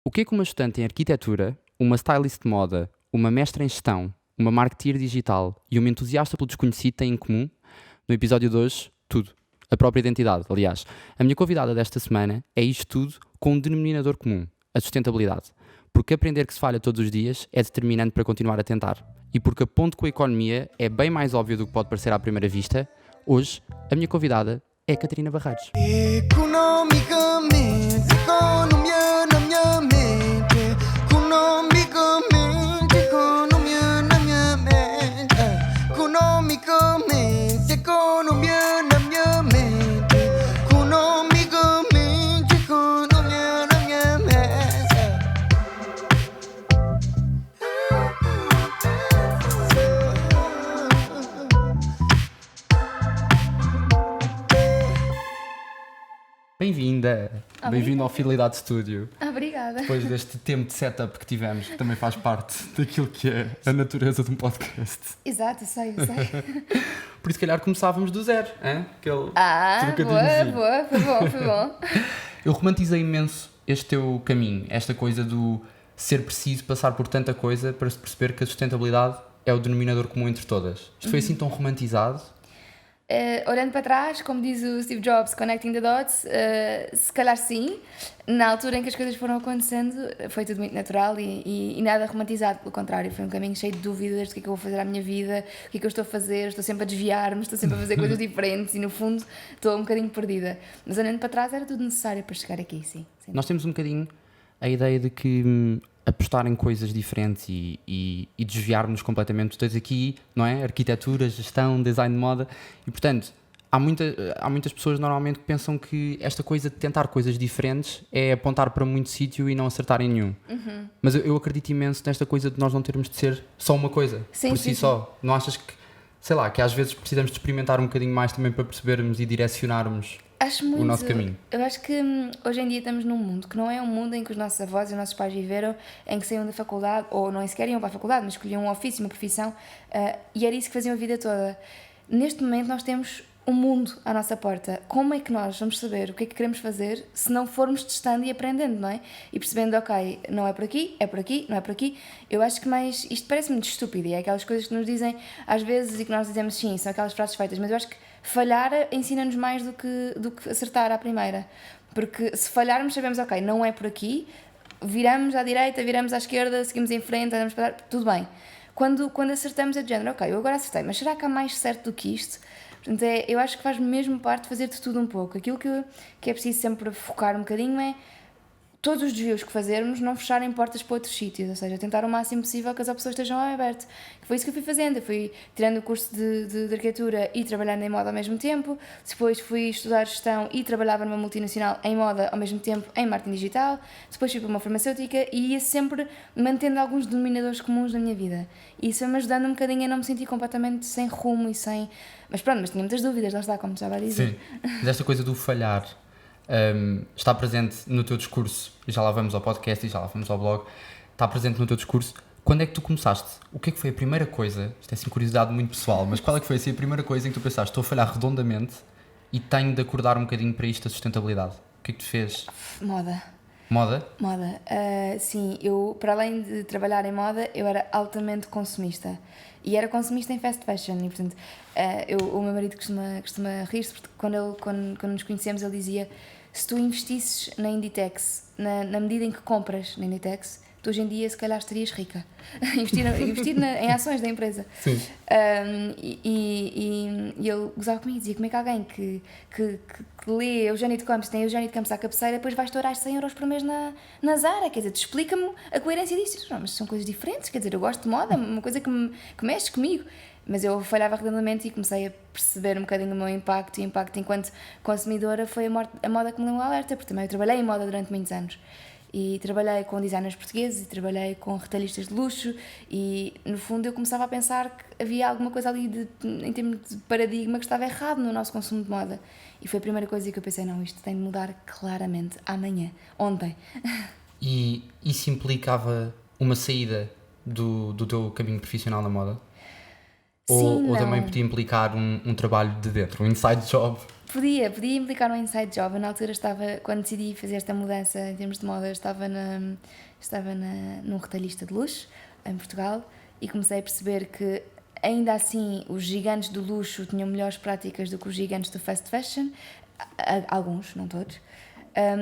O que é que uma estudante em arquitetura, uma stylist de moda, uma mestra em gestão, uma marketeer digital e uma entusiasta pelo desconhecido têm em comum? No episódio de hoje, tudo. A própria identidade, aliás. A minha convidada desta semana é isto tudo com um denominador comum, a sustentabilidade. Porque aprender que se falha todos os dias é determinante para continuar a tentar. E porque a ponte com a economia é bem mais óbvio do que pode parecer à primeira vista, hoje a minha convidada é a Catarina Barreiros. Economicamente, economia na minha mente. Economicamente, economia na minha mente. Economicamente, economia na minha mente. Economicamente, economia na minha Bem-vinda! Obrigada. Bem-vinda ao Fidelidade Studio. Obrigada. Depois deste tempo de setup que tivemos, que também faz parte daquilo que é a natureza de um podcast. Exato, eu sei. Por isso, se calhar, começávamos do zero, hein? Aquele trocadilhozinho. Boa, foi bom. Eu romantizei imenso este teu caminho, esta coisa do ser preciso passar por tanta coisa para se perceber que a sustentabilidade é o denominador comum entre todas. Isto foi assim tão romantizado? Olhando para trás, como diz o Steve Jobs, connecting the dots, se calhar sim. Na altura em que as coisas foram acontecendo, foi tudo muito natural e nada romantizado, pelo contrário, foi um caminho cheio de dúvidas do que é que eu vou fazer à minha vida, o que é que eu estou a fazer, estou sempre a desviar-me, estou sempre a fazer coisas diferentes e no fundo estou um bocadinho perdida. Mas olhando para trás era tudo necessário para chegar aqui, sim. Nós temos um bocadinho a ideia de que apostar em coisas diferentes e desviar-nos completamente. Tu tens aqui, não é? Arquitetura, gestão, design de moda e, portanto, há muitas pessoas normalmente que pensam que esta coisa de tentar coisas diferentes é apontar para muito sítio e não acertar em nenhum. Uhum. Mas eu acredito imenso nesta coisa de nós não termos de ser só uma coisa, por si só. Não achas que, sei lá, que às vezes precisamos de experimentar um bocadinho mais também para percebermos e direcionarmos o nosso caminho? Eu acho que hoje em dia estamos num mundo que não é um mundo em que os nossos avós e os nossos pais viveram, em que saíam da faculdade, ou não sequer iam para a faculdade, mas escolhiam um ofício, uma profissão, e era isso que faziam a vida toda. Neste momento nós temos um mundo à nossa porta. Como é que nós vamos saber o que é que queremos fazer se não formos testando e aprendendo, não é? E percebendo, ok, não é por aqui, é por aqui, não é por aqui. Eu acho que mais... Isto parece muito estúpido e é aquelas coisas que nos dizem às vezes e que nós dizemos sim, são aquelas frases feitas, mas eu acho que falhar ensina-nos mais do que acertar à primeira. Porque se falharmos sabemos, ok, não é por aqui, viramos à direita, viramos à esquerda, seguimos em frente, andamos para trás, tudo bem. Quando acertamos é de género, ok, eu agora acertei, mas será que há mais certo do que isto? Portanto, eu acho que faz mesmo parte de fazer de tudo um pouco. Aquilo que é preciso sempre focar um bocadinho é todos os desvios que fazermos não fecharem portas para outros sítios, ou seja, tentar o máximo possível que as opções estejam abertas. Foi isso que eu fui fazendo, eu fui tirando o curso de arquitetura e trabalhando em moda ao mesmo tempo, depois fui estudar gestão e trabalhava numa multinacional em moda ao mesmo tempo em marketing digital, depois fui para uma farmacêutica e ia sempre mantendo alguns denominadores comuns na minha vida. E isso foi-me ajudando um bocadinho a não me sentir completamente sem rumo e sem... Mas pronto, mas tinha muitas dúvidas, lá está, como estava a dizer. Sim, mas esta coisa do falhar está presente no teu discurso, e já lá vamos ao podcast e já lá vamos ao blog, está presente no teu discurso. Quando é que tu começaste? O que é que foi a primeira coisa, isto é assim curiosidade muito pessoal, mas qual é que foi assim, a primeira coisa em que tu pensaste, estou a falhar redondamente e tenho de acordar um bocadinho para isto da sustentabilidade? O que é que tu fez? Moda. Moda? Sim, eu, para além de trabalhar em moda, eu era altamente consumista. E era consumista em fast fashion. E, portanto, o meu marido costuma rir-se, porque quando nos conhecemos, ele dizia: se tu investisses na Inditex, na medida em que compras na Inditex, tu hoje em dia, se calhar, estarias rica. investir em ações da empresa. Sim. E ele gozava comigo e dizia: como é que alguém que lê Eugénio de Campos, tem Eugénio de Campos à cabeceira, depois vai estourar 100 euros por mês na Zara? Quer dizer, explica-me a coerência disso. Não, mas são coisas diferentes, quer dizer, eu gosto de moda, é uma coisa que mexe comigo. Mas eu falhava redondamente e comecei a perceber um bocadinho o meu impacto, e o impacto enquanto consumidora foi a moda que me deu um alerta, porque também eu trabalhei em moda durante muitos anos. E trabalhei com designers portugueses e trabalhei com retalhistas de luxo e, no fundo, eu começava a pensar que havia alguma coisa ali, em termos de paradigma, que estava errado no nosso consumo de moda. E foi a primeira coisa que eu pensei: não, isto tem de mudar claramente, amanhã, ontem. E isso implicava uma saída do teu caminho profissional na moda? Sim, ou também podia implicar um trabalho de dentro, um inside job Podia implicar um inside job. Eu, na altura, quando decidi fazer esta mudança em termos de moda, estava num retalhista de luxo, em Portugal, e comecei a perceber que, ainda assim, os gigantes do luxo tinham melhores práticas do que os gigantes do fast fashion, alguns, não todos,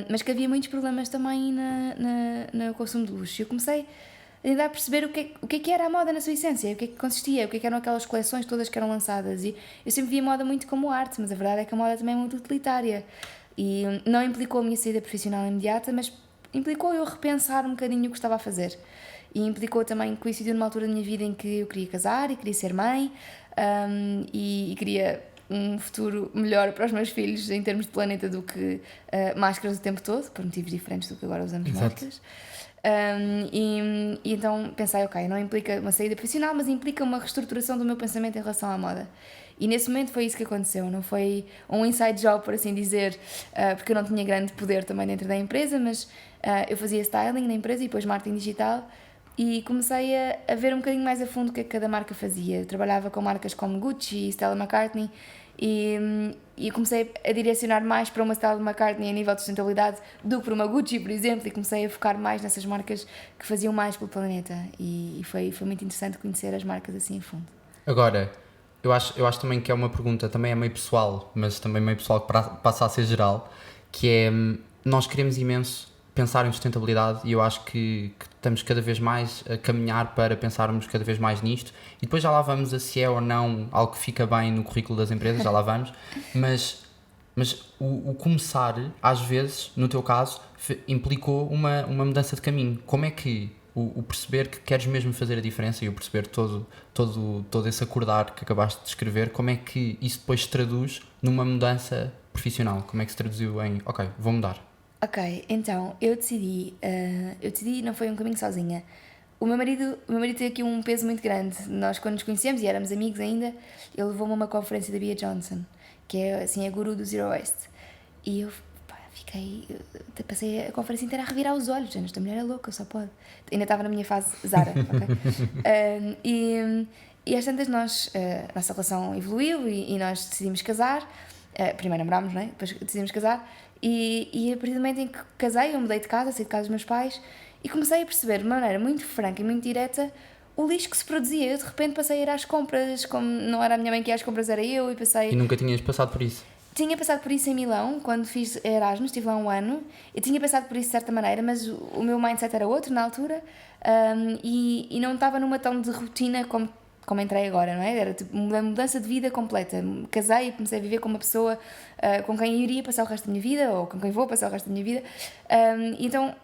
mas que havia muitos problemas também no consumo de luxo. Eu comecei a tentar perceber o que é que era a moda na sua essência, o que é que consistia, o que eram aquelas coleções todas que eram lançadas. E eu sempre vi a moda muito como arte, mas a verdade é que a moda também é muito utilitária. E não implicou a minha saída profissional imediata, mas implicou eu repensar um bocadinho o que estava a fazer. E implicou também, coincidiu numa altura da minha vida em que eu queria casar e queria ser mãe, e queria um futuro melhor para os meus filhos em termos de planeta do que máscaras o tempo todo, por motivos diferentes do que agora usamos máscaras. E então pensei, ok, não implica uma saída profissional, mas implica uma reestruturação do meu pensamento em relação à moda. E nesse momento foi isso que aconteceu, não foi um inside job, por assim dizer, porque eu não tinha grande poder também dentro da empresa, mas eu fazia styling na empresa e depois marketing digital, e comecei a ver um bocadinho mais a fundo o que é que cada marca fazia. Eu trabalhava com marcas como Gucci e Stella McCartney, e comecei a direcionar mais para uma Stella McCartney a nível de sustentabilidade do que para uma Gucci, por exemplo, e comecei a focar mais nessas marcas que faziam mais pelo planeta, e foi muito interessante conhecer as marcas assim a fundo. Agora, eu acho também que é uma pergunta, também é meio pessoal, mas também meio pessoal que passa a ser geral, que é, nós queremos imenso pensar em sustentabilidade, e eu acho que estamos cada vez mais a caminhar para pensarmos cada vez mais nisto, e depois já lá vamos a se é ou não algo que fica bem no currículo das empresas, já lá vamos, mas o começar, às vezes, no teu caso, implicou uma mudança de caminho. Como é que o perceber que queres mesmo fazer a diferença, e o perceber todo esse acordar que acabaste de descrever, como é que isso depois se traduz numa mudança profissional? Como é que se traduziu em, ok, vou mudar? Ok, então, eu decidi, não foi um caminho sozinha. O meu marido tem aqui um peso muito grande. Nós, quando nos conhecemos e éramos amigos ainda, ele levou-me a uma conferência da Bia Johnson, que é assim a guru do Zero Waste. E eu passei a conferência inteira a revirar os olhos. Esta mulher é louca, só pode. Ainda estava na minha fase Zara, ok? E às tantas nossa relação evoluiu e nós decidimos casar. Primeiro namorámos, não é? Depois decidimos casar. E a partir do momento em que casei, eu mudei de casa, saí de casa dos meus pais, e comecei a perceber de maneira muito franca e muito direta o lixo que se produzia. Eu de repente passei a ir às compras, como não era a minha mãe que ia às compras, era eu, e passei... E nunca tinhas passado por isso? Tinha passado por isso em Milão, quando fiz Erasmus, estive lá um ano, eu tinha passado por isso de certa maneira, mas o meu mindset era outro na altura, e não estava numa tão de rotina como entrei agora, não é? Era tipo uma mudança de vida completa. Casei e comecei a viver com uma pessoa com quem eu iria passar o resto da minha vida, ou com quem vou passar o resto da minha vida. Então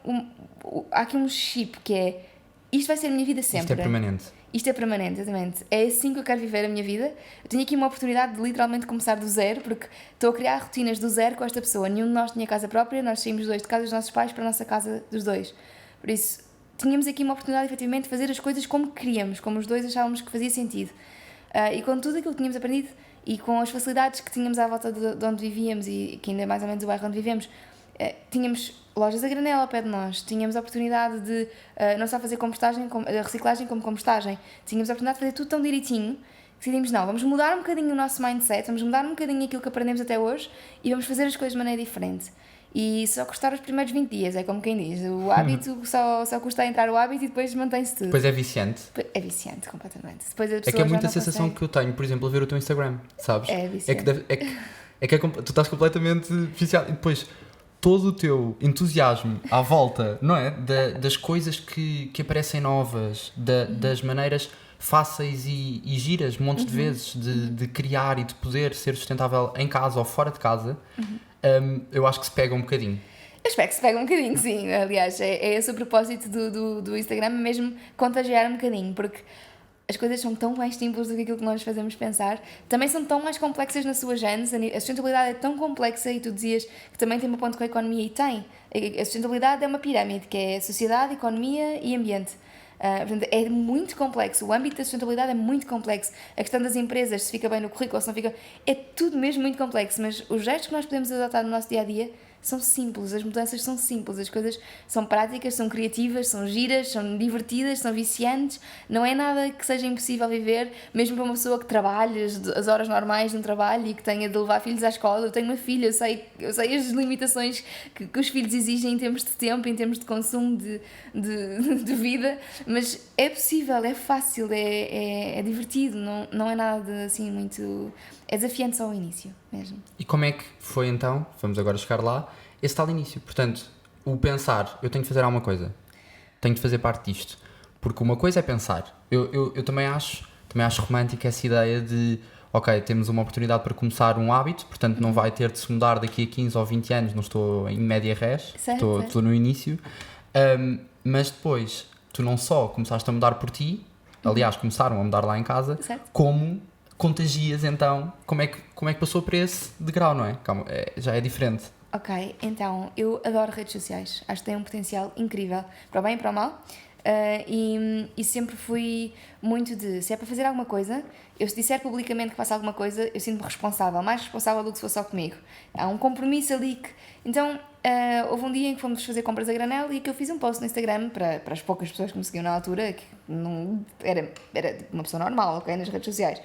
há aqui um chip que é: isto vai ser a minha vida sempre. Isto é permanente. Isto é permanente, exatamente. É assim que eu quero viver a minha vida. Eu tenho aqui uma oportunidade de literalmente começar do zero, porque estou a criar rotinas do zero com esta pessoa. Nenhum de nós tinha casa própria, nós saímos os dois de casa dos nossos pais para a nossa casa dos dois. Por isso, tínhamos aqui uma oportunidade, efetivamente, de fazer as coisas como queríamos, como os dois achávamos que fazia sentido. E com tudo aquilo que tínhamos aprendido e com as facilidades que tínhamos à volta de onde vivíamos, e que ainda é mais ou menos o bairro onde vivemos, tínhamos lojas a granel ao pé de nós, tínhamos a oportunidade de não só fazer compostagem, reciclagem como compostagem, tínhamos a oportunidade de fazer tudo tão direitinho, que decidimos, não, vamos mudar um bocadinho o nosso mindset, vamos mudar um bocadinho aquilo que aprendemos até hoje e vamos fazer as coisas de maneira diferente. E só custar os primeiros 20 dias, é como quem diz, o hábito só custa a entrar o hábito e depois mantém-se tudo. Depois é viciante. É viciante, completamente. Depois a É que é muita sensação que eu tenho, por exemplo, a ver o teu Instagram, sabes? É viciante. Tu estás completamente viciado, e depois todo o teu entusiasmo à volta, não é? Das coisas que aparecem novas, das maneiras fáceis e giras, montes de vezes, de criar e de poder ser sustentável em casa ou fora de casa, eu acho que se pega um bocadinho. Eu espero que se pegue um bocadinho, sim. Aliás, é esse o propósito do Instagram, mesmo contagiar um bocadinho, porque as coisas são tão mais simples do que aquilo que nós fazemos pensar, também são tão mais complexas na sua gênese. A sustentabilidade é tão complexa, e tu dizias que também tem um ponto com a economia, e tem. A sustentabilidade é uma pirâmide, que é sociedade, economia e ambiente. Portanto, é muito complexo. O âmbito da sustentabilidade é muito complexo. A questão das empresas, se fica bem no currículo ou se não fica, é tudo mesmo muito complexo, mas os gestos que nós podemos adotar no nosso dia-a-dia são simples, as mudanças são simples, as coisas são práticas, são criativas, são giras, são divertidas, são viciantes, não é nada que seja impossível viver, mesmo para uma pessoa que trabalhe as horas normais de um trabalho e que tenha de levar filhos à escola. Eu tenho uma filha, eu sei as limitações que os filhos exigem em termos de tempo, em termos de consumo de vida, mas é possível, é fácil, é divertido, não é nada assim muito... É desafiante só ao início mesmo. E como é que foi então, vamos agora chegar lá, esse tal início? Portanto, o pensar, eu tenho de fazer alguma coisa, tenho de fazer parte disto. Porque uma coisa é pensar. Eu também acho romântica essa ideia de, ok, temos uma oportunidade para começar um hábito, portanto não vai ter de se mudar daqui a 15 ou 20 anos, não estou em média res, estou no início. Mas depois, tu não só começaste a mudar por ti, aliás, começaram a mudar lá em casa, certo. como contagias então, como é que passou para esse degrau, não é? Já é diferente. Ok, então, eu adoro redes sociais, acho que tem um potencial incrível, para o bem e para o mal, e sempre fui muito de, se é para fazer alguma coisa, eu se disser publicamente que faço alguma coisa, eu sinto-me responsável, mais responsável do que se fosse só comigo. Há um compromisso ali que... Então, houve um dia em que fomos fazer compras a granel e que eu fiz um post no Instagram para as poucas pessoas que me seguiam na altura, que não era tipo uma pessoa normal, ok, nas redes sociais.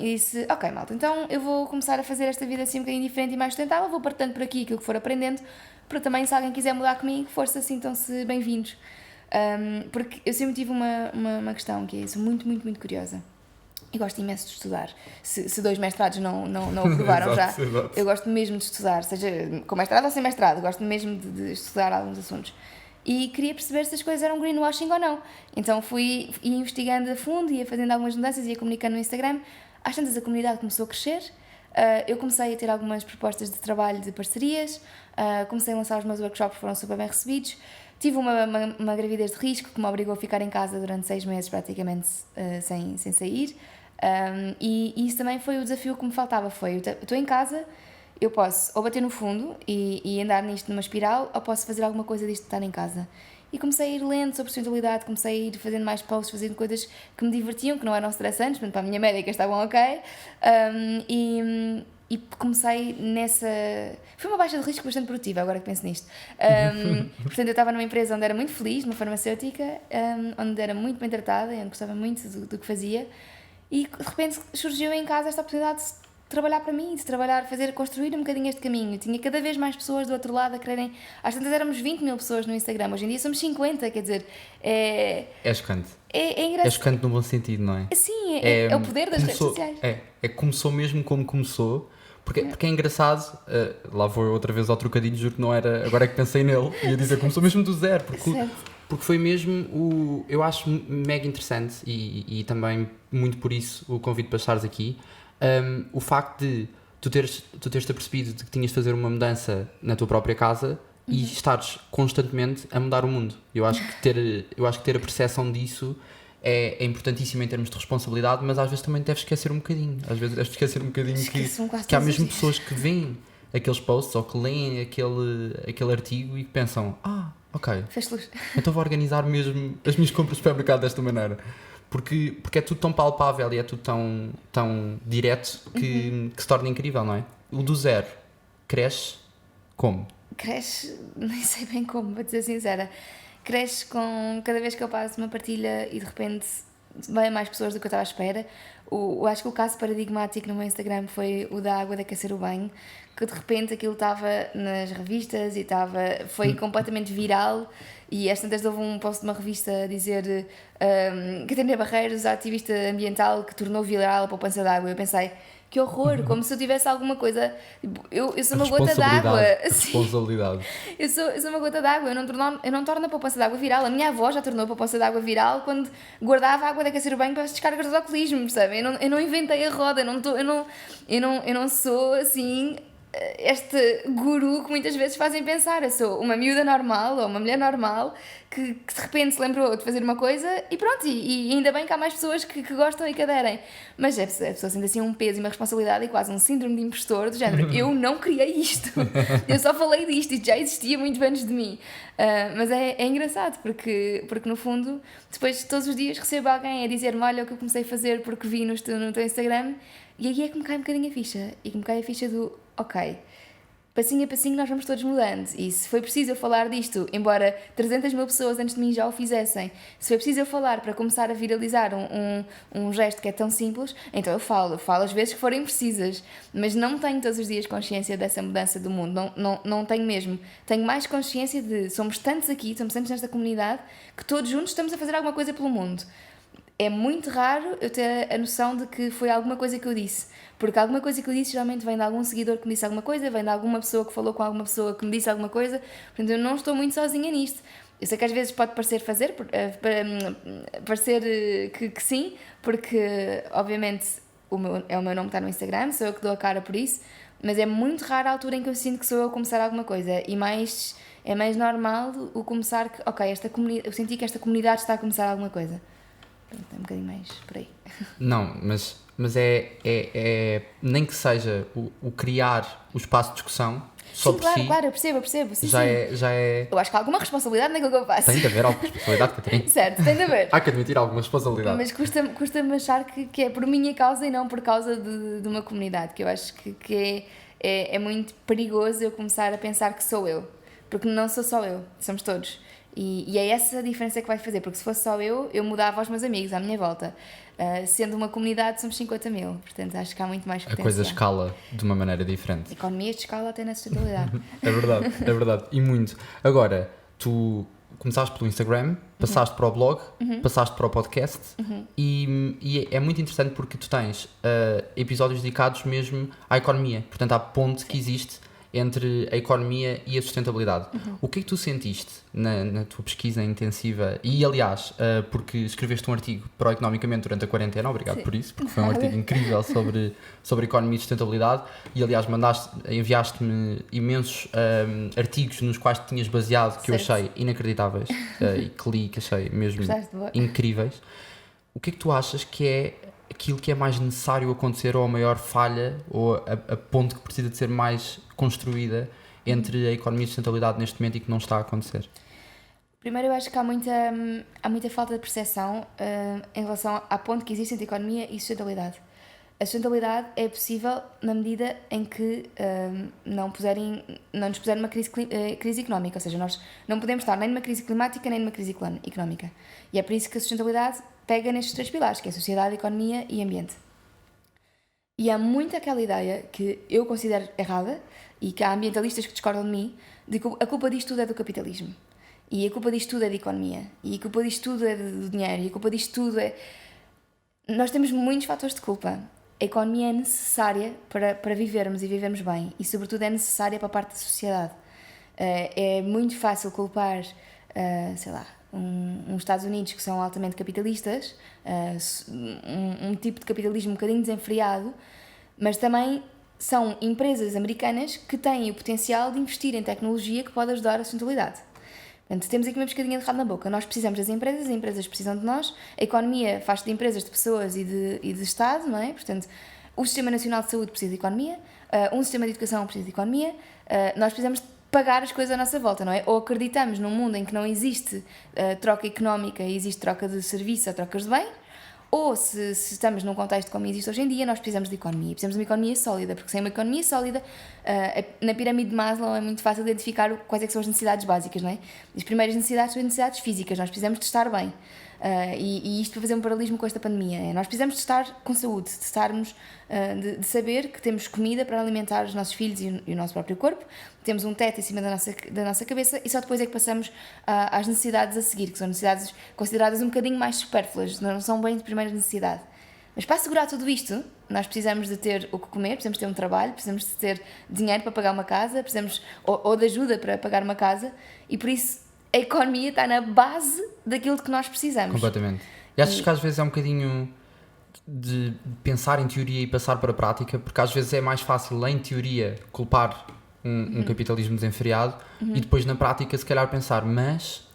E disse, ok, malta, então eu vou começar a fazer esta vida assim um bocadinho diferente e mais sustentável, vou partilhando por aqui aquilo que for aprendendo, para também, se alguém quiser mudar comigo, força, sintam-se bem-vindos. Porque eu sempre tive uma questão que é, sou muito, muito, muito curiosa. Eu gosto imenso de estudar. Se 2 mestrados não o provaram já, eu gosto mesmo de estudar, seja com mestrado ou sem mestrado, gosto mesmo de estudar alguns assuntos. E queria perceber se as coisas eram greenwashing ou não. Então ia investigando a fundo, ia fazendo algumas mudanças, ia comunicando no Instagram. Às tantas a comunidade começou a crescer, eu comecei a ter algumas propostas de trabalho de parcerias, comecei a lançar os meus workshops, foram super bem recebidos. Tive uma gravidez de risco que me obrigou a ficar em casa durante 6 meses praticamente sem sair. E isso também foi o desafio que me faltava, eu estou em casa, eu posso ou bater no fundo e andar nisto numa espiral, ou posso fazer alguma coisa disto de estar em casa. E comecei a ir lendo sobre sustentabilidade, comecei a ir fazendo mais posts, fazendo coisas que me divertiam, que não eram stressantes, portanto para a minha médica estavam ok, e comecei nessa... Foi uma baixa de risco bastante produtiva, agora que penso nisto. Portanto, eu estava numa empresa onde era muito feliz, numa farmacêutica, onde era muito bem tratada, onde gostava muito do que fazia, e de repente surgiu em casa esta oportunidade de trabalhar para mim, construir um bocadinho este caminho. Tinha cada vez mais pessoas do outro lado a quererem... Às tantas éramos 20.000 pessoas no Instagram, hoje em dia somos 50, quer dizer... É chocante. É engraçado. É chocante no bom sentido, não é? Sim, é o poder das redes sociais. Começou mesmo como começou, porque é engraçado, lá vou eu outra vez ao trocadilho, juro que não era, agora é que pensei nele, ia dizer começou mesmo do zero, porque foi mesmo eu acho mega interessante e também muito por isso o convite para estares aqui, o facto de tu teres-te apercebido de que tinhas de fazer uma mudança na tua própria casa e estares constantemente a mudar o mundo. Eu acho que ter a percepção disso é importantíssimo em termos de responsabilidade, mas às vezes também deves esquecer um bocadinho. Às vezes deves esquecer um bocadinho que há mesmo pessoas que veem aqueles posts ou que leem aquele artigo e que pensam, ok, fez luz. Então vou organizar mesmo as minhas compras de supermercado desta maneira. Porque é tudo tão palpável e é tudo tão direto que se torna incrível, não é? O do zero cresce como? Cresce, nem sei bem como, vou dizer sincera. Cresce com cada vez que eu passo uma partilha e de repente vêm mais pessoas do que eu estava à espera. Eu acho que o caso paradigmático no meu Instagram foi o da água de aquecer o banho, que de repente aquilo estava nas revistas e foi completamente viral. E às tantas houve um post de uma revista a dizer Catarina Barreiros, a ativista ambiental que tornou viral a poupança de água. Eu pensei, que horror, como se eu tivesse alguma coisa. Eu sou uma gota d'água. Responsabilidade. Eu sou uma gota d'água, eu não torno a poupança de água viral. A minha avó já tornou a poupança de água viral quando guardava a água de aquecer o banho para as descargas do alcoolismo, percebem? Eu não inventei a roda, eu não sou assim este guru que muitas vezes fazem pensar. Eu sou uma miúda normal ou uma mulher normal que de repente se lembrou de fazer uma coisa e pronto, e ainda bem que há mais pessoas que gostam e que aderem, mas a pessoa sente assim um peso e uma responsabilidade e quase um síndrome de impostor do género, eu não criei isto, eu só falei disto, isto já existia muito antes de mim. Mas é engraçado porque no fundo depois todos os dias recebo alguém a dizer-me, olha o que eu comecei a fazer porque vi no teu Instagram, e aí é que me cai um bocadinho a ficha, e que me cai a ficha do ok, passinho a passinho nós vamos todos mudando. E se foi preciso eu falar disto, embora 300 mil pessoas antes de mim já o fizessem, se foi preciso eu falar para começar a viralizar um gesto que é tão simples, então eu falo às vezes que forem precisas, mas não tenho todos os dias consciência dessa mudança do mundo, não tenho mesmo. Tenho mais consciência de somos tantos aqui, somos tantos nesta comunidade, que todos juntos estamos a fazer alguma coisa pelo mundo. É muito raro eu ter a noção de que foi alguma coisa que eu disse, porque alguma coisa que eu disse geralmente vem de algum seguidor que me disse alguma coisa, vem de alguma pessoa que falou com alguma pessoa que me disse alguma coisa, portanto eu não estou muito sozinha nisto. Eu sei que às vezes pode parecer parecer que sim, porque obviamente é o meu nome que está no Instagram, sou eu que dou a cara por isso, mas é muito rara a altura em que eu sinto que sou eu a começar alguma coisa, e é mais normal o começar que, ok, eu senti que esta comunidade está a começar alguma coisa. Pronto, é um bocadinho mais por aí. Não, mas é nem que seja o criar o espaço de discussão só sim, por si. claro, eu percebo. Sim, já sim. é. Eu acho que há alguma responsabilidade naquilo que eu faço. Tem de haver alguma responsabilidade, Catarina. Certo, tem de haver. Há que admitir alguma responsabilidade. Mas custa-me achar que é por minha causa e não por causa de uma comunidade, que eu acho que é muito perigoso eu começar a pensar que sou eu, porque não sou só eu, somos todos. E é essa a diferença que vai fazer, porque se fosse só eu mudava aos meus amigos à minha volta. Sendo uma comunidade, somos 50 mil, portanto acho que há muito mais potencial. A coisa escala de uma maneira diferente. Economias de escala até na sustentabilidade. É verdade, e muito. Agora, tu começaste pelo Instagram, passaste para o blog, passaste para o podcast, e é muito interessante porque tu tens episódios dedicados mesmo à economia, portanto à ponte que existe entre a economia e a sustentabilidade. O que é que tu sentiste na tua pesquisa intensiva? E, aliás, porque escreveste um artigo para o Economicamente durante a quarentena, obrigado por isso, porque foi um artigo incrível sobre economia e sustentabilidade, e, aliás, enviaste-me imensos artigos nos quais te tinhas baseado, que eu achei inacreditáveis, e que li, que achei mesmo incríveis. O que é que tu achas que é aquilo que é mais necessário acontecer, ou a maior falha, ou a ponte que precisa de ser mais construída entre a economia e a sustentabilidade neste momento e que não está a acontecer? Primeiro, eu acho que há muita falta de percepção em relação à ponte que existe entre economia e sustentabilidade. A sustentabilidade é possível na medida em que não nos puserem numa crise económica, ou seja, nós não podemos estar nem numa crise climática nem numa crise económica. E é por isso que a sustentabilidade pega nestes 3 pilares, que é sociedade, economia e ambiente. E há muito aquela ideia que eu considero errada, e que há ambientalistas que discordam de mim, de que a culpa disto tudo é do capitalismo. E a culpa disto tudo é da economia. E a culpa disto tudo é do dinheiro. E a culpa disto tudo é... Nós temos muitos fatores de culpa. A economia é necessária para vivermos e vivermos bem. E, sobretudo, é necessária para a parte da sociedade. É muito fácil culpar, sei lá, uns Estados Unidos que são altamente capitalistas, um tipo de capitalismo um bocadinho desenfreado, mas também são empresas americanas que têm o potencial de investir em tecnologia que pode ajudar a sustentabilidade. Portanto, temos aqui uma pescadinha de rabo na boca. Nós precisamos das empresas, as empresas precisam de nós, a economia faz de empresas, de pessoas e de Estado, não é? Portanto, o Sistema Nacional de Saúde precisa de economia, um sistema de educação precisa de economia, nós precisamos de pagar as coisas à nossa volta, não é? Ou acreditamos num mundo em que não existe troca económica e existe troca de serviço ou trocas de bem, ou se estamos num contexto como existe hoje em dia, nós precisamos de economia. Precisamos de uma economia sólida, porque sem uma economia sólida, na pirâmide de Maslow é muito fácil identificar quais é que são as necessidades básicas, não é? As primeiras necessidades são as necessidades físicas, nós precisamos de estar bem. E isto para fazer um paralelismo com esta pandemia. Nós precisamos de estar com saúde, de saber que temos comida para alimentar os nossos filhos e o nosso próprio corpo, temos um teto em cima da nossa cabeça, e só depois é que passamos às necessidades a seguir, que são necessidades consideradas um bocadinho mais supérfluas, não são bem de primeira necessidade. Mas para assegurar tudo isto, nós precisamos de ter o que comer, precisamos de ter um trabalho, precisamos de ter dinheiro para pagar uma casa, precisamos ou de ajuda para pagar uma casa, e por isso a economia está na base daquilo de que nós precisamos. Completamente. E achas que às vezes é um bocadinho de pensar em teoria e passar para a prática, porque às vezes é mais fácil em teoria culpar um capitalismo desenfreado e depois na prática se calhar pensar, mas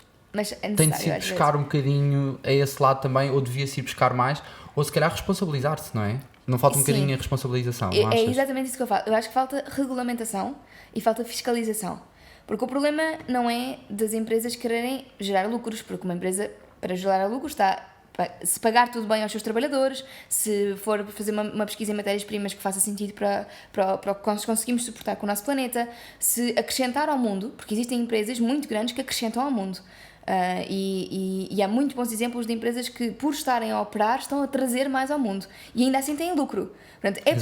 é tem de se ir buscar um bocadinho a esse lado também, ou devia-se ir buscar mais, ou se calhar responsabilizar-se, não é? Não falta um bocadinho a responsabilização, não achas? É exatamente isso que eu falo. Eu acho que falta regulamentação e falta fiscalização. Porque o problema não é das empresas quererem gerar lucros, porque uma empresa, para gerar lucros, está se pagar tudo bem aos seus trabalhadores, se for fazer uma pesquisa em matérias-primas que faça sentido para o que nós conseguimos suportar com o nosso planeta, se acrescentar ao mundo, porque existem empresas muito grandes que acrescentam ao mundo. E há muitos bons exemplos de empresas que, por estarem a operar, estão a trazer mais ao mundo e ainda assim têm lucro. Portanto, é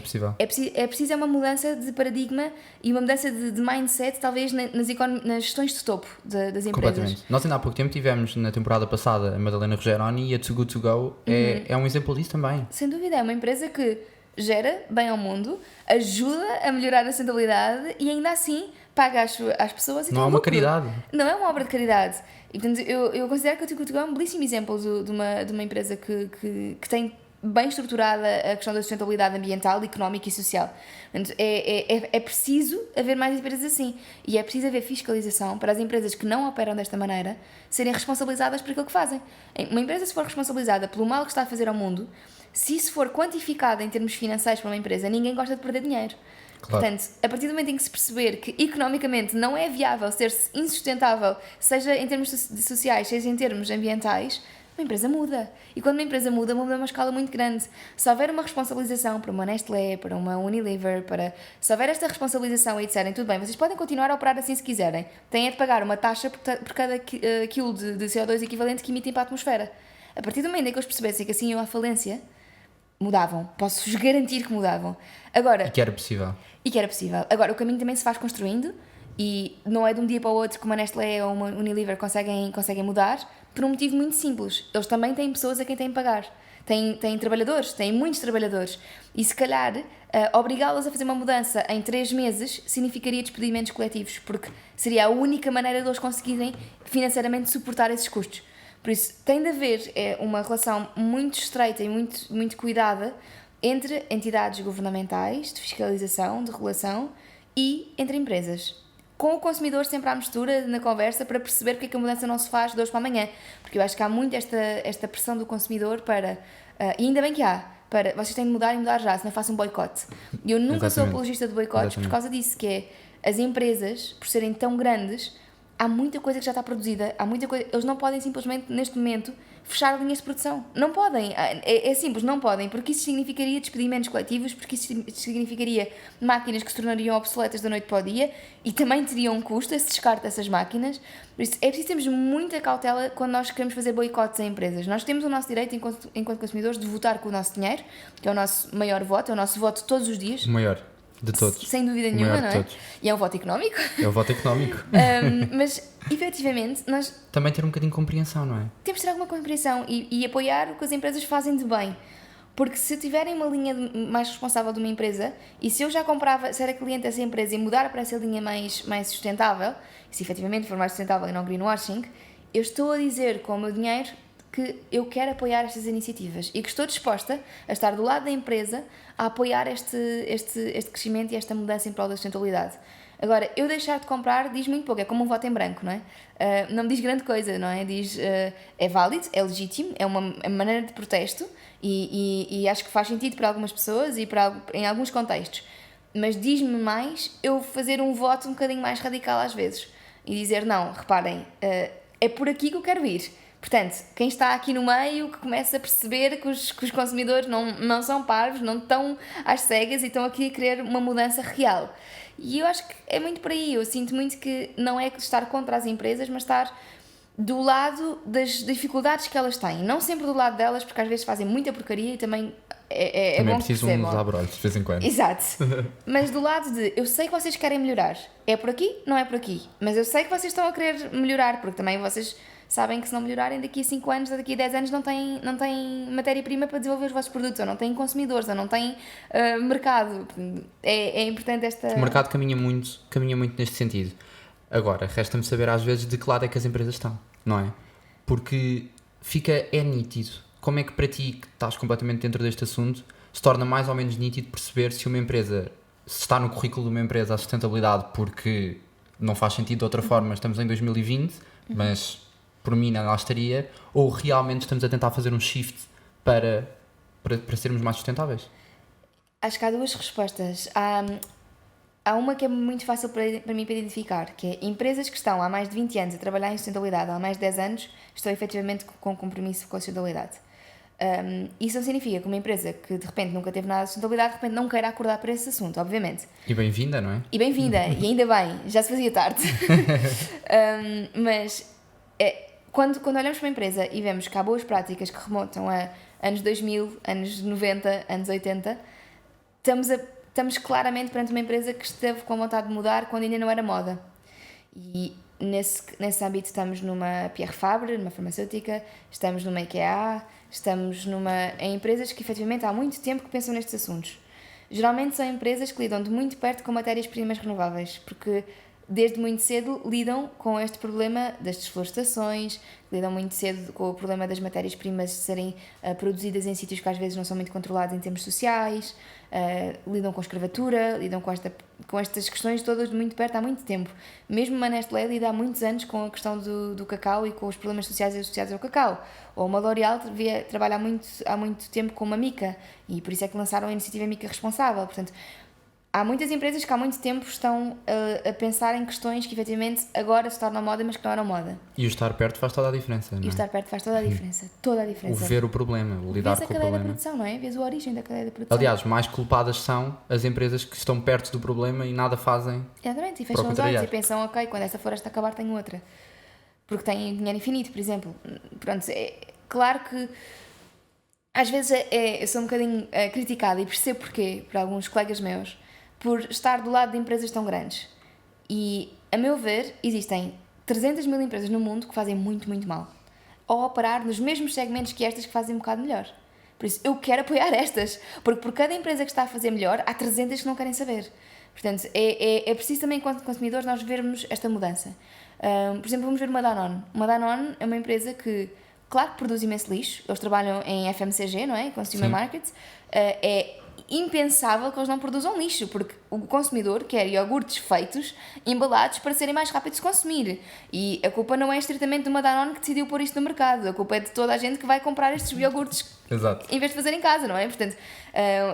possível. É preciso uma mudança de paradigma e uma mudança de mindset, talvez nas gestões de topo das empresas. Completamente. Nós ainda há pouco tempo tivemos, na temporada passada, a Madalena Rogeroni, e a Too Good To Go é um exemplo disso também. Sem dúvida, é uma empresa que gera bem ao mundo, ajuda a melhorar a sustentabilidade e ainda assim paga às pessoas e não é uma caridade. Não é uma obra de caridade. E, portanto, eu considero que a Too Good To Go é um belíssimo exemplo de uma empresa que tem bem estruturada a questão da sustentabilidade ambiental, económica e social. Portanto, é preciso haver mais empresas assim. E é preciso haver fiscalização para as empresas que não operam desta maneira serem responsabilizadas por aquilo que fazem. Uma empresa, se for responsabilizada pelo mal que está a fazer ao mundo, se isso for quantificado em termos financeiros para uma empresa, ninguém gosta de perder dinheiro. Claro. Portanto, a partir do momento em que se perceber que economicamente não é viável ser-se insustentável, seja em termos sociais, seja em termos ambientais, uma empresa muda. E quando uma empresa muda a uma escala muito grande. Se houver uma responsabilização para uma Nestlé, para uma Unilever, se houver esta responsabilização e disserem, tudo bem, vocês podem continuar a operar assim se quiserem, têm é de pagar uma taxa por cada quilo de CO2 equivalente que emitem para a atmosfera. A partir do momento em que eles percebessem que assim iam à falência, mudavam. Posso-vos garantir que mudavam. Agora, E que era possível. Agora, o caminho também se faz construindo e não é de um dia para o outro que uma Nestlé ou uma Unilever conseguem mudar, por um motivo muito simples. Eles também têm pessoas a quem têm de pagar. Têm trabalhadores, têm muitos trabalhadores. E se calhar, obrigá-los a fazer uma mudança em 3 meses significaria despedimentos coletivos, porque seria a única maneira de eles conseguirem financeiramente suportar esses custos. Por isso, tem de haver uma relação muito estreita e muito, muito cuidada entre entidades governamentais, de fiscalização, de regulação e entre empresas. Com o consumidor sempre à mistura na conversa para perceber porque é que a mudança não se faz de hoje para amanhã. Porque eu acho que há muito esta pressão do consumidor para... e ainda bem que há. Para vocês têm de mudar e mudar já, senão façam um boicote. E eu nunca sou apologista de boicotes por causa disso, que é as empresas, por serem tão grandes... Há muita coisa que já está produzida, eles não podem simplesmente, neste momento, fechar linhas de produção. Não podem, é simples, não podem, porque isso significaria despedimentos coletivos, porque isso significaria máquinas que se tornariam obsoletas da noite para o dia e também teriam um custo esse descarte dessas máquinas. Por isso, é preciso termos muita cautela quando nós queremos fazer boicotes a empresas. Nós temos o nosso direito, enquanto consumidores, de votar com o nosso dinheiro, que é o nosso maior voto, é o nosso voto todos os dias. O maior. De todos. Sem dúvida nenhuma, não é? E é um voto económico. É um voto económico. Mas, efetivamente, nós... Também ter um bocadinho de compreensão, não é? Temos de ter alguma compreensão e apoiar o que as empresas fazem de bem. Porque se tiverem uma linha mais responsável de uma empresa, e se eu já comprava, se era cliente dessa empresa e mudar para essa linha mais sustentável, e se efetivamente for mais sustentável e não greenwashing, eu estou a dizer com o meu dinheiro que eu quero apoiar estas iniciativas e que estou disposta a estar do lado da empresa a apoiar este crescimento e esta mudança em prol da sustentabilidade. Agora, eu deixar de comprar diz muito pouco, é como um voto em branco, não é? Não me diz grande coisa, não é? Diz, é válido, é legítimo, é uma maneira de protesto e acho que faz sentido para algumas pessoas e em alguns contextos, mas diz-me mais eu fazer um voto um bocadinho mais radical às vezes e dizer, não, reparem, é por aqui que eu quero ir. Portanto, quem está aqui no meio que começa a perceber que os consumidores não são parvos, não estão às cegas e estão aqui a querer uma mudança real. E eu acho que é muito por aí. Eu sinto muito que não é estar contra as empresas, mas estar do lado das dificuldades que elas têm. Não sempre do lado delas, porque às vezes fazem muita porcaria e também é bom que percebam. Também precisam uns abrolhos de vez em quando. Exato. Mas do lado de, eu sei que vocês querem melhorar. É por aqui? Não é por aqui. Mas eu sei que vocês estão a querer melhorar, porque também vocês... sabem que se não melhorarem daqui a 5 anos ou daqui a 10 anos não têm matéria-prima para desenvolver os vossos produtos, ou não têm consumidores, ou não têm mercado. É importante esta... O mercado caminha muito neste sentido. Agora, resta-me saber às vezes de que lado é que as empresas estão, não é? Porque é nítido. Como é que para ti, que estás completamente dentro deste assunto, se torna mais ou menos nítido perceber se uma empresa, se está no currículo de uma empresa a sustentabilidade porque não faz sentido de outra forma, estamos em 2020, mas... por mim não lá estaria, ou realmente estamos a tentar fazer um shift para sermos mais sustentáveis? Acho que há duas respostas. Há há uma que é muito fácil para mim para identificar, que é empresas que estão há mais de 20 anos a trabalhar em sustentabilidade, há mais de 10 anos, estão efetivamente com compromisso com a sustentabilidade. Isso não significa que uma empresa que de repente nunca teve nada de sustentabilidade, de repente não queira acordar para esse assunto, obviamente. E bem-vinda, não é? E bem-vinda, e ainda bem, já se fazia tarde. Mas quando olhamos para uma empresa e vemos que há boas práticas que remontam a anos 2000, anos 90, anos 80, estamos claramente perante uma empresa que esteve com vontade de mudar quando ainda não era moda. E nesse âmbito estamos numa Pierre Fabre, numa farmacêutica, estamos numa IKEA, estamos em empresas que efetivamente há muito tempo que pensam nestes assuntos. Geralmente são empresas que lidam de muito perto com matérias-primas renováveis, porque desde muito cedo lidam com este problema das desflorestações, lidam muito cedo com o problema das matérias-primas serem produzidas em sítios que às vezes não são muito controlados em termos sociais, lidam com escravatura, lidam com estas questões todas de muito perto há muito tempo. Mesmo a Nestlé lida há muitos anos com a questão do cacau e com os problemas sociais associados ao cacau. Ou uma L'Oréal trabalha há muito tempo com uma mica, e por isso é que lançaram a iniciativa Mica Responsável. Portanto, há muitas empresas que há muito tempo estão a pensar em questões que efetivamente agora se tornam moda, mas que não eram moda. E o estar perto faz toda a diferença, não é? E o estar perto faz toda a diferença. Toda a diferença. O ver o problema, o lidar Vês com o a cadeia da problema. produção, não é? Vês a origem da cadeia da produção. Aliás, mais culpadas são as empresas que estão perto do problema e nada fazem. Exatamente, e para fecham o os olhos contrariar. e pensam, ok, quando esta floresta acabar tenho outra. Porque tem dinheiro infinito, por exemplo. Pronto, é claro que às vezes eu sou um bocadinho criticada e percebo porquê, por alguns colegas meus, por estar do lado de empresas tão grandes. E, a meu ver, existem 300 mil empresas no mundo que fazem muito, muito mal. Ou operar nos mesmos segmentos que estas que fazem um bocado melhor. Por isso, eu quero apoiar estas. Porque por cada empresa que está a fazer melhor, há 300 que não querem saber. Portanto, é preciso também, enquanto consumidores, nós vermos esta mudança. Por exemplo, vamos ver uma Danone. Uma Danone é uma empresa que, claro que produz imenso lixo. Eles trabalham em FMCG, não é? Consumer Sim. Market. É impensável que eles não produzam lixo, porque o consumidor quer iogurtes feitos, embalados para serem mais rápidos de consumir. E a culpa não é estritamente de uma Danone que decidiu pôr isto no mercado, a culpa é de toda a gente que vai comprar estes iogurtes Exato. em vez de fazer em casa, não é? Portanto,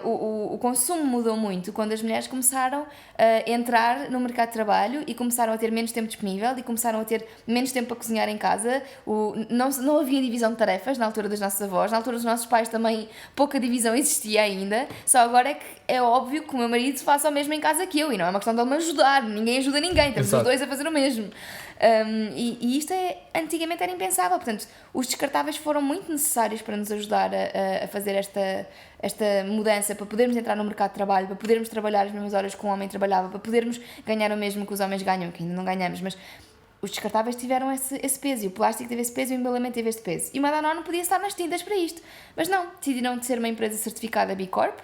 o consumo mudou muito quando as mulheres começaram a entrar no mercado de trabalho e começaram a ter menos tempo disponível e começaram a ter menos tempo para cozinhar em casa. Não havia divisão de tarefas na altura das nossas avós, na altura dos nossos pais também pouca divisão existia ainda, só agora é que é óbvio que o meu marido faça o mesmo em casa que eu, e não é uma questão de ele me ajudar, ninguém ajuda ninguém, estamos Exato. os dois a fazer o mesmo. E isto antigamente era impensável, portanto, os descartáveis foram muito necessários para nos ajudar a fazer esta mudança, para podermos entrar no mercado de trabalho, para podermos trabalhar as mesmas horas que um homem trabalhava, para podermos ganhar o mesmo que os homens ganham, que ainda não ganhamos, mas os descartáveis tiveram esse peso, e o plástico teve esse peso, e o embalamento teve este peso. E uma Danone não podia estar nas tintas para isto, mas não, decidiram de ser uma empresa certificada B Corp,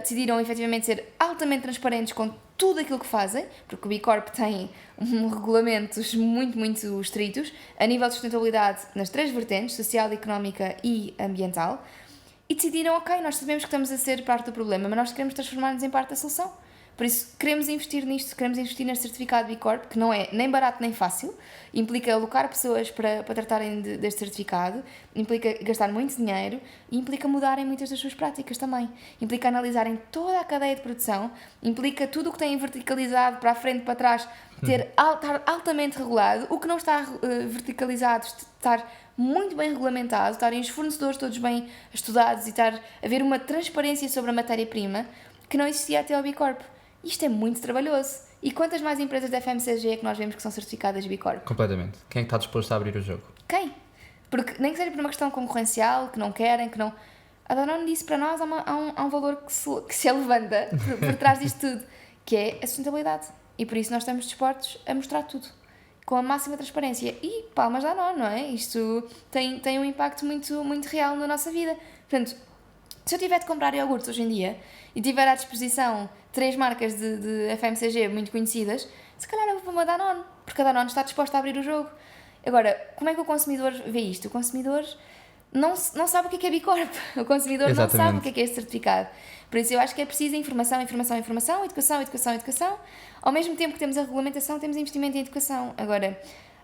decidiram efetivamente ser altamente transparentes com tudo aquilo que fazem, porque o B Corp tem regulamentos muito, muito estritos a nível de sustentabilidade nas 3 vertentes, social, económica e ambiental, e decidiram, ok, nós sabemos que estamos a ser parte do problema, mas nós queremos transformar-nos em parte da solução. Por isso, queremos investir nisto, queremos investir neste certificado B Corp, que não é nem barato nem fácil, implica alocar pessoas para tratarem deste certificado, implica gastar muito dinheiro e implica mudarem muitas das suas práticas também. Implica analisarem toda a cadeia de produção, implica tudo o que têm verticalizado para a frente, para trás, estar altamente regulado, o que não está verticalizado, estar muito bem regulamentado, estarem os fornecedores todos bem estudados e estar a haver uma transparência sobre a matéria-prima que não existia até ao B Corp. Isto é muito trabalhoso. E quantas mais empresas da FMCG é que nós vemos que são certificadas B Corp? Completamente. Quem é que está disposto a abrir o jogo? Quem? Porque nem que seja por uma questão concorrencial, que não querem, que não... A Danone disse para nós, há um valor que se levanta por trás disto tudo, que é a sustentabilidade. E por isso nós estamos dispostos a mostrar tudo, com a máxima transparência. E palmas da Danone, não é? Isto tem um impacto muito, muito real na nossa vida. Portanto, se eu tiver de comprar iogurtes hoje em dia e tiver à disposição 3 marcas de FMCG muito conhecidas, se calhar eu vou para uma Danone, porque a Danone está disposta a abrir o jogo. Agora, como é que o consumidor vê isto? O consumidor não sabe o que é B Corp. O consumidor Exatamente. não sabe o que é este certificado. Por isso eu acho que é preciso informação, educação. Ao mesmo tempo que temos a regulamentação, temos investimento em educação. Agora,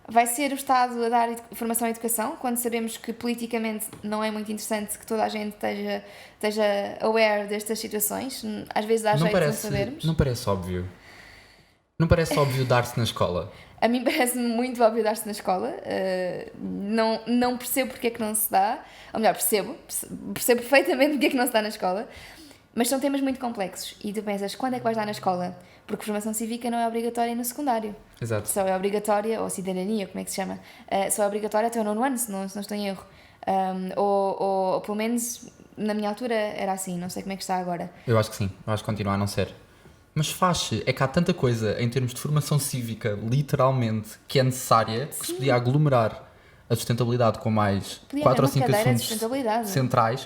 vai ser o Estado a dar informação e educação, quando sabemos que politicamente não é muito interessante que toda a gente esteja aware destas situações. Às vezes há jeito de não sabermos. Não parece óbvio. Não parece óbvio dar-se na escola? A mim parece-me muito óbvio dar-se na escola. Não percebo porque é que não se dá. Ou melhor, percebo perfeitamente porque é que não se dá na escola. Mas são temas muito complexos. E tu pensas, quando é que vais dar na escola? Porque formação cívica não é obrigatória no secundário. Exato. Só é obrigatória, ou cidadania, como é que se chama? Só é obrigatória até o 9º ano, se não estou em erro. Ou pelo menos na minha altura era assim, não sei como é que está agora. Eu acho que sim, eu acho que continua a não ser. Mas faz-se, é que há tanta coisa em termos de formação cívica, literalmente, que é necessária, que se podia aglomerar a sustentabilidade com mais Podia 4 ou haver uma 5 cadeira de assuntos sustentabilidade. centrais,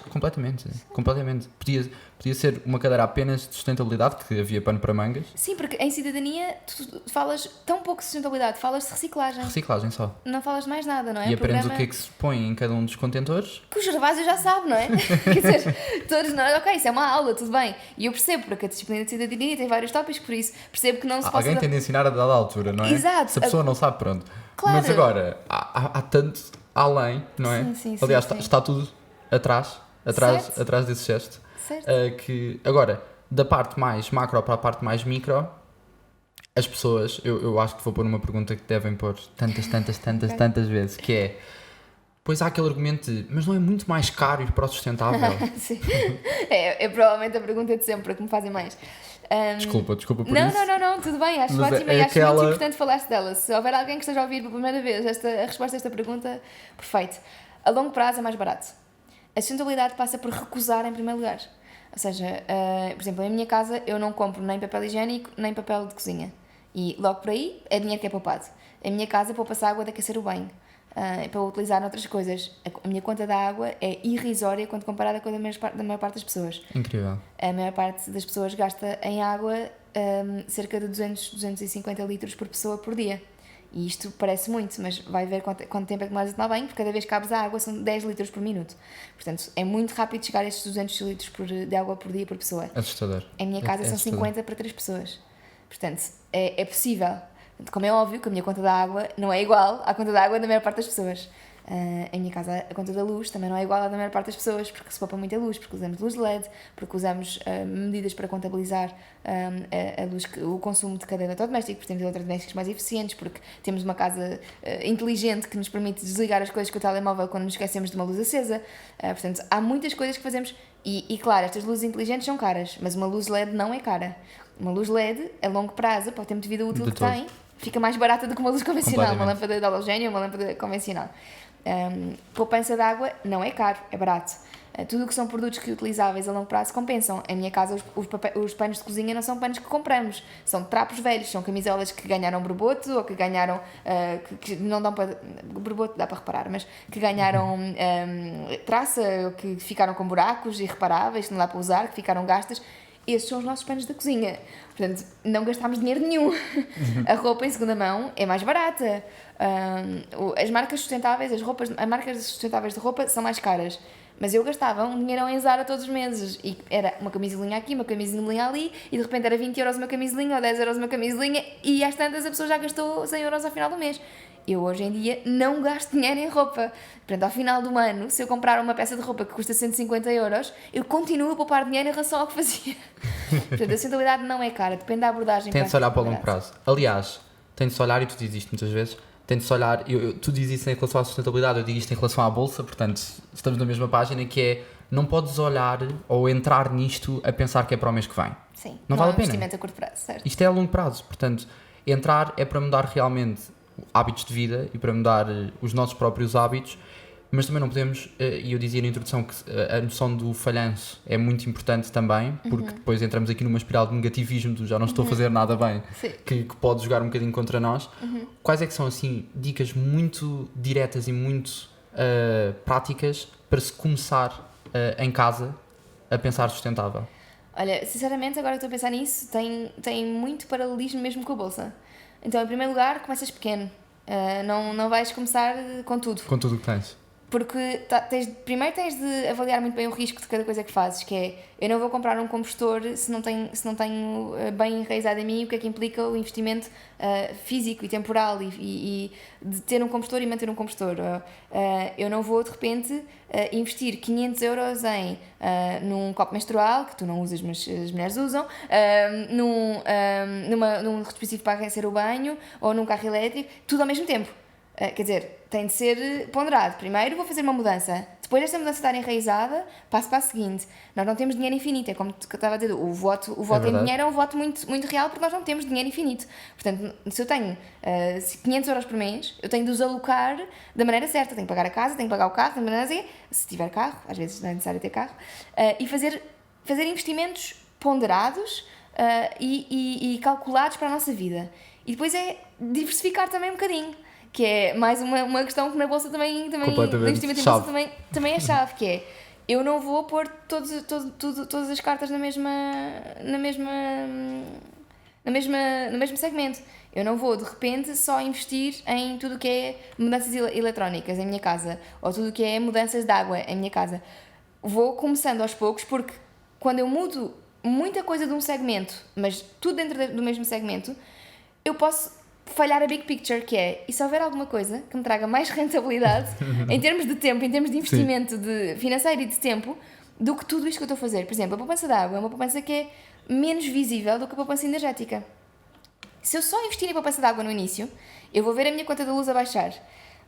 completamente. Podia ser uma cadeira apenas de sustentabilidade, que havia pano para mangas, Sim, porque em cidadania tu falas tão pouco de sustentabilidade, falas de reciclagem, reciclagem só. não falas de mais nada, não é? E O aprendes programa o que é que se põe em cada um dos contentores. que o Gervásio já sabe, não é? Quer dizer, todos nós, ok, isso é uma aula, tudo bem. E eu percebo, porque a disciplina de cidadania tem vários tópicos, por isso percebo que não se possa... Alguém tem de ensinar a dada altura, não é? Exato. Se a pessoa não sabe, pronto. Claro. Mas agora, há tanto além, não é? Sim, sim, Aliás, sim. está tudo atrás Certo. atrás desse gesto. Certo. Que, agora, da parte mais macro para a parte mais micro, as pessoas, eu acho que vou pôr uma pergunta que devem pôr tantas vezes, que é, pois há aquele argumento de, mas não é muito mais caro ir para o sustentável? Sim. É provavelmente a pergunta de sempre que me fazem mais. Desculpa por Não, isso. não, tudo bem, acho Mas ótimo é e acho aquela- muito importante falar-se dela. Se houver alguém que esteja a ouvir pela primeira vez a resposta a esta pergunta, perfeito. A longo prazo é mais barato. A sustentabilidade passa por recusar em primeiro lugar. Ou seja, por exemplo, em minha casa eu não compro nem papel higiênico nem papel de cozinha. E logo por aí é dinheiro que é poupado. Em minha casa poupa-se água de aquecer o banho. Para utilizar noutras coisas. A minha conta da água é irrisória quando comparada com a da maior parte das pessoas. Incrível. A maior parte das pessoas gasta em água cerca de 250 litros por pessoa por dia. E isto parece muito, mas vai ver quanto tempo é que demoras a tomar banho, porque cada vez que abres a água são 10 litros por minuto. Portanto, é muito rápido chegar a estes 200 litros de água por dia por pessoa. Assustador. Em minha casa são assustador. 50 para 3 pessoas. Portanto, é possível. Como é óbvio que a minha conta da água não é igual à conta da água da maior parte das pessoas. Em minha casa a conta da luz também não é igual à da maior parte das pessoas, porque se poupa muita luz, porque usamos luz LED, porque usamos medidas para contabilizar a luz, o consumo de cada eletrodoméstico, porque temos eletrodomésticos mais eficientes, porque temos uma casa inteligente que nos permite desligar as coisas com o telemóvel quando nos esquecemos de uma luz acesa. Portanto, há muitas coisas que fazemos e claro, estas luzes inteligentes são caras, mas uma luz LED não é cara. Uma luz LED, a longo prazo, para o tempo de vida útil De que todo. tem, fica mais barata do que uma luz convencional, uma Completamente. lâmpada de halogénio ou uma lâmpada convencional. Poupança de água não é caro, é barato. Tudo o que são produtos reutilizáveis a longo prazo compensam. Em minha casa, os panos de cozinha não são panos que compramos, são trapos velhos, são camisolas que ganharam borboto ou que ganharam. Que não dão para. Borboto dá para reparar, mas que ganharam traça, ou que ficaram com buracos irreparáveis, que não dá para usar, que ficaram gastas. Esses são os nossos panos da cozinha. Portanto, não gastámos dinheiro nenhum. A roupa em segunda mão é mais barata. As marcas sustentáveis, as marcas sustentáveis de roupa são mais caras. Mas eu gastava um dinheirão em Zara todos os meses. E era uma camisolinha aqui, uma camisolinha ali. E de repente era 20 euros uma camisolinha ou 10 euros uma camisolinha. E às tantas a pessoa já gastou 100 euros ao final do mês. Eu hoje em dia não gasto dinheiro em roupa. Portanto, ao final do ano, se eu comprar uma peça de roupa que custa 150 euros, eu continuo a poupar dinheiro em relação ao que fazia. Portanto, a sustentabilidade não é cara, depende da abordagem. Tem de se olhar para o longo sustentabilidade. prazo. Aliás, tem de se olhar, e tu dizes isto muitas vezes, tem de se olhar, tu dizes isso em relação à sustentabilidade, eu digo isto em relação à bolsa, portanto, estamos na mesma página, que é, não podes olhar ou entrar nisto a pensar que é para o mês que vem. Sim, Não vale é a um pena. investimento a curto prazo, certo? Isto é a longo prazo, portanto, entrar é para mudar realmente hábitos de vida e para mudar os nossos próprios hábitos, mas também não podemos, e eu dizia na introdução que a noção do falhanço é muito importante também, porque depois entramos aqui numa espiral de negativismo, do já não estou a fazer nada bem, Sim. que pode jogar um bocadinho contra nós. Quais é que são, assim, dicas muito diretas e muito práticas para se começar em casa a pensar sustentável? Olha, sinceramente, agora que estou a pensar nisso, tem muito paralelismo mesmo com a bolsa. Então, em primeiro lugar, começas pequeno. Não vais começar com tudo. Com tudo o que tens. Porque primeiro tens de avaliar muito bem o risco de cada coisa que fazes, que é, eu não vou comprar um compostor se não tenho bem enraizado em mim o que é que implica o investimento físico e temporal e de ter um compostor e manter um compostor. Eu não vou de repente investir 500 euros num copo menstrual, que tu não usas mas as mulheres usam, num dispositivo para aquecer o banho ou num carro elétrico, tudo ao mesmo tempo. Quer dizer, tem de ser ponderado. Primeiro vou fazer uma mudança. Depois desta mudança estar enraizada, passo para a seguinte. Nós não temos dinheiro infinito. É como eu estava a dizer, o voto em dinheiro é um voto muito, muito real porque nós não temos dinheiro infinito. Portanto, se eu tenho 500 euros por mês, eu tenho de os alocar da maneira certa. Tenho que pagar a casa, tenho que pagar o carro, tenho que pagar se tiver carro, às vezes não é necessário ter carro, e fazer investimentos ponderados e calculados para a nossa vida. E depois é diversificar também um bocadinho. Que é mais uma questão que na bolsa também o investimento em bolsa também é chave, que é, eu não vou pôr todas as cartas no mesmo segmento. Eu não vou de repente só investir em tudo o que é mudanças eletrónicas em minha casa, ou tudo o que é mudanças de água em minha casa. Vou começando aos poucos, porque quando eu mudo muita coisa de um segmento, mas tudo dentro do mesmo segmento, eu posso falhar a big picture, que é, e se houver alguma coisa que me traga mais rentabilidade em termos de tempo, em termos de investimento financeiro e de tempo, do que tudo isto que eu estou a fazer. Por exemplo, a poupança de água é uma poupança que é menos visível do que a poupança energética. Se eu só investir em poupança de água no início, eu vou ver a minha conta da luz a baixar,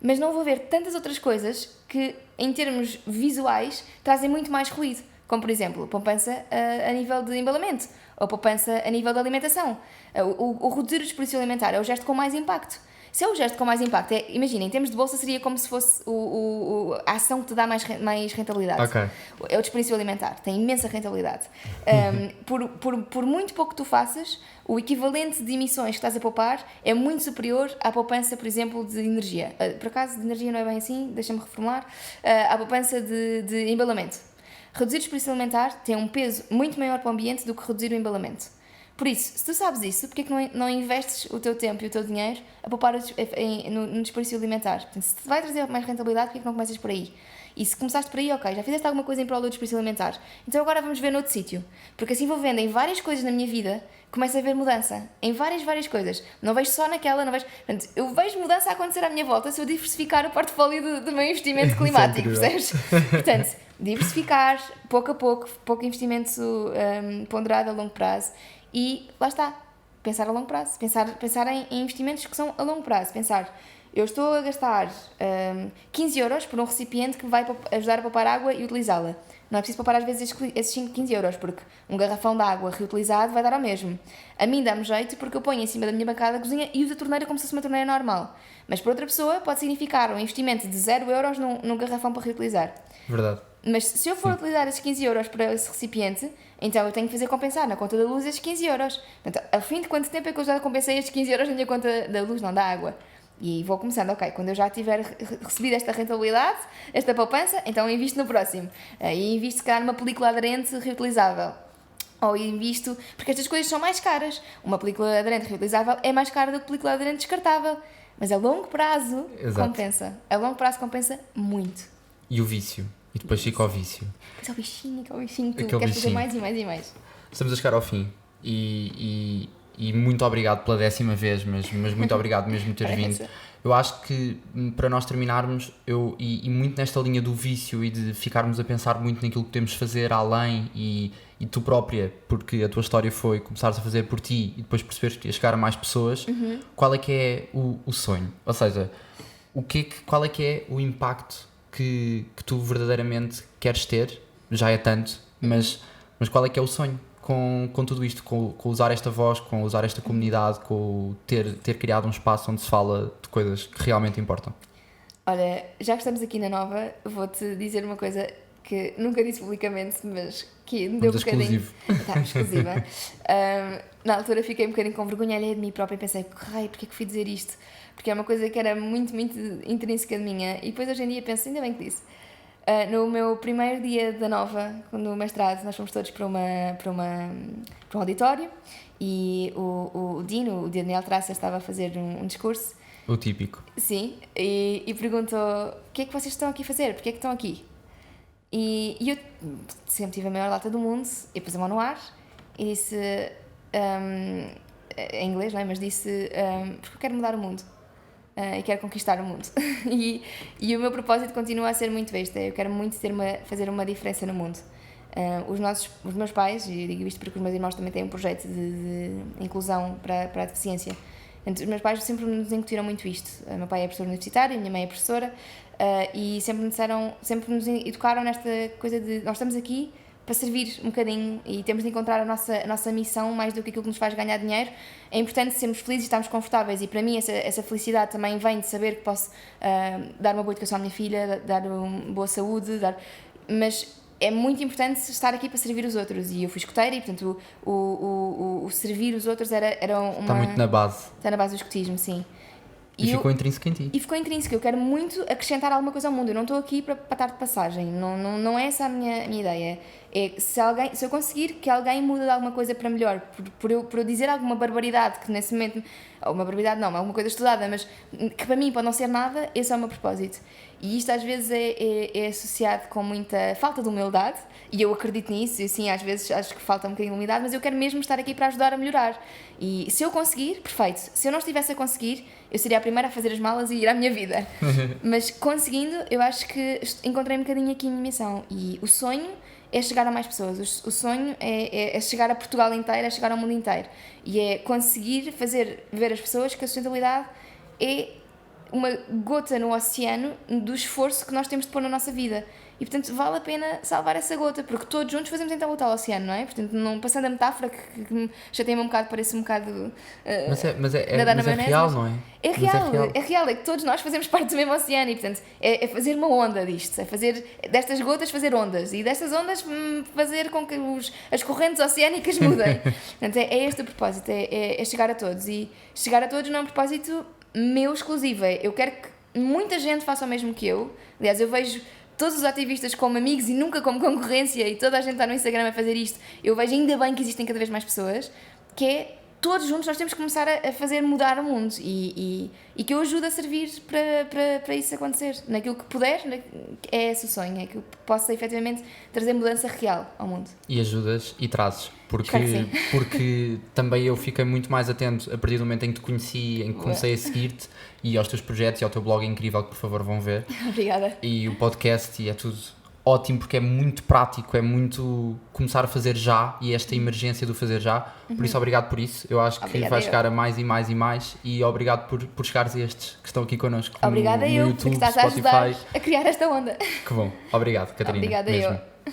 mas não vou ver tantas outras coisas que, em termos visuais, trazem muito mais ruído. Como, por exemplo, poupança a nível de embalamento, ou poupança a nível de alimentação. O reduzir o desperdício alimentar é o gesto com mais impacto. Se é o gesto com mais impacto, imagina, em termos de bolsa seria como se fosse a ação que te dá mais rentabilidade. Okay. É o desperdício alimentar, tem imensa rentabilidade. Por muito pouco que tu faças, o equivalente de emissões que estás a poupar é muito superior à poupança, por exemplo, de energia. Por acaso, de energia não é bem assim, deixa-me reformular. À poupança de embalamento. Reduzir o desperdício alimentar tem um peso muito maior para o ambiente do que reduzir o embalamento. Por isso, se tu sabes isso, porquê é que não investes o teu tempo e o teu dinheiro a poupar no desperdício alimentar? Portanto, se te vai trazer mais rentabilidade, porquê é que não começas por aí? E se começaste por aí, ok, já fizeste alguma coisa em prol do desperdício alimentar, então agora vamos ver noutro sítio. Porque assim vou vendo em várias coisas na minha vida, começo a ver mudança. Em várias coisas. Não vejo só naquela, não vejo... Portanto, eu vejo mudança a acontecer à minha volta se eu diversificar o portfólio do meu investimento climático, percebes? Portanto, diversificar, pouco a pouco investimento ponderado a longo prazo. E lá está, pensar a longo prazo, pensar em investimentos que são a longo prazo, pensar, eu estou a gastar 15 euros por um recipiente que vai ajudar a poupar água e utilizá-la. Não é preciso poupar às vezes esses 15 euros, porque um garrafão de água reutilizado vai dar ao mesmo. A mim dá-me jeito porque eu ponho em cima da minha bancada da cozinha e uso a torneira como se fosse uma torneira normal. Mas para outra pessoa pode significar um investimento de 0 euros num garrafão para reutilizar. Verdade. Mas se eu for utilizar esses 15 euros para esse recipiente, então eu tenho que fazer compensar na conta da luz esses 15 euros. Portanto, ao fim de quanto tempo é que eu já compensei estes 15 euros na minha conta da luz, não da água? E vou começando, ok, quando eu já tiver recebido esta rentabilidade, esta poupança, então eu invisto no próximo. E invisto, se calhar, numa película aderente reutilizável. Ou invisto... Porque estas coisas são mais caras. Uma película aderente reutilizável é mais cara do que película aderente descartável. Mas a longo prazo compensa. A longo prazo compensa muito. E o vício? E depois fica o vício. Mas é o bichinho, tu queres fazer mais e mais e mais. Estamos a chegar ao fim. E muito obrigado pela 10ª vez, mas muito obrigado mesmo por ter vindo. Eu acho que para nós terminarmos, e muito nesta linha do vício e de ficarmos a pensar muito naquilo que podemos fazer além e tu própria, porque a tua história foi começares a fazer por ti e depois perceberes que ia chegar a mais pessoas, qual é que é o sonho? Ou seja, qual é que é o impacto que tu verdadeiramente queres ter? Já é tanto, mas qual é que é o sonho? Com tudo isto, com usar esta voz, com usar esta comunidade, com ter criado um espaço onde se fala de coisas que realmente importam. Olha, já que estamos aqui na Nova, vou-te dizer uma coisa que nunca disse publicamente, mas que me deu um bocadinho... exclusiva. Na altura fiquei um bocadinho com vergonha alheia de mim própria e pensei, porque é que fui dizer isto? Porque é uma coisa que era muito, muito intrínseca de minha. E depois hoje em dia penso, ainda bem que disse. No meu primeiro dia da Nova, no mestrado, nós fomos todos para um auditório e o Dino, o Daniel Traça, estava a fazer um discurso O típico. Sim, e perguntou: o que é que vocês estão aqui a fazer? Porquê é que estão aqui? E eu sempre tive a maior lata do mundo, e pus a mão no ar e disse, em inglês, não é? Mas disse: porque eu quero mudar o mundo e quero conquistar o mundo. e o meu propósito continua a ser muito este: eu quero muito fazer uma diferença no mundo. Os meus pais, e digo isto porque os meus irmãos também têm um projeto de inclusão para a deficiência. Os meus pais sempre nos incutiram muito isto. O meu pai é professor universitário, a minha mãe é professora, e sempre nos educaram nesta coisa de nós estamos aqui para servir um bocadinho e temos de encontrar a nossa missão mais do que aquilo que nos faz ganhar dinheiro. É importante sermos felizes e estarmos confortáveis, e para mim essa felicidade também vem de saber que posso dar uma boa educação à minha filha, dar uma boa saúde, mas é muito importante estar aqui para servir os outros, e eu fui escoteira e, portanto, o servir os outros era uma... Está muito na base. Está na base do escotismo, sim. E ficou intrínseco em ti. E ficou intrínseco. Eu quero muito acrescentar alguma coisa ao mundo. Eu não estou aqui para estar de passagem. Não é essa a minha ideia. É se eu conseguir que alguém mude alguma coisa para melhor, por eu dizer alguma barbaridade que nesse momento... Ou uma barbaridade não, é alguma coisa estudada, mas que para mim pode não ser nada, esse é o meu propósito. E isto às vezes é associado com muita falta de humildade, e eu acredito nisso, e sim, às vezes acho que falta um bocadinho de humildade, mas eu quero mesmo estar aqui para ajudar a melhorar. E se eu conseguir, perfeito. Se eu não estivesse a conseguir, eu seria a primeira a fazer as malas e ir à minha vida. Mas conseguindo, eu acho que encontrei um bocadinho aqui a minha missão. E o sonho é chegar a mais pessoas. O sonho é chegar a Portugal inteiro, é chegar ao mundo inteiro. E é conseguir fazer ver as pessoas que a sustentabilidade é uma gota no oceano do esforço que nós temos de pôr na nossa vida. E, portanto, vale a pena salvar essa gota, porque todos juntos fazemos então voltar ao oceano, não é? Portanto, não, passando a metáfora, que me chateia-me um bocado, parece um bocado... Mas é real, não é? É real, é que todos nós fazemos parte do mesmo oceano, e, portanto, é fazer uma onda disto, é fazer destas gotas fazer ondas, e destas ondas fazer com que as correntes oceânicas mudem. Portanto, é este o propósito, é chegar a todos. E chegar a todos não é um propósito meu exclusivo, eu quero que muita gente faça o mesmo que eu. Aliás, eu vejo todos os ativistas como amigos e nunca como concorrência, e toda a gente está no Instagram a fazer isto. Eu vejo ainda bem que existem cada vez mais pessoas, que é todos juntos nós temos que começar a fazer mudar o mundo, e que eu ajudo a servir para isso acontecer. Naquilo que puder, é esse o sonho, é que eu possa efetivamente trazer mudança real ao mundo. E ajudas e trazes, Claro que sim. porque também eu fiquei muito mais atento a partir do momento em que te conheci, em que comecei a seguir-te, e aos teus projetos e ao teu blog incrível, que por favor vão ver. Obrigada. E o podcast, e é tudo ótimo, porque é muito prático, é muito começar a fazer já, e esta emergência do fazer já. Por isso, obrigado por isso. Eu acho que Obrigada vai chegar a mais e mais e mais, e obrigado por chegares a estes que estão aqui connosco. Obrigada no eu, YouTube, porque estás a Spotify. ajudar a criar esta onda. Que bom. Obrigado, Catarina. Obrigada mesmo. eu.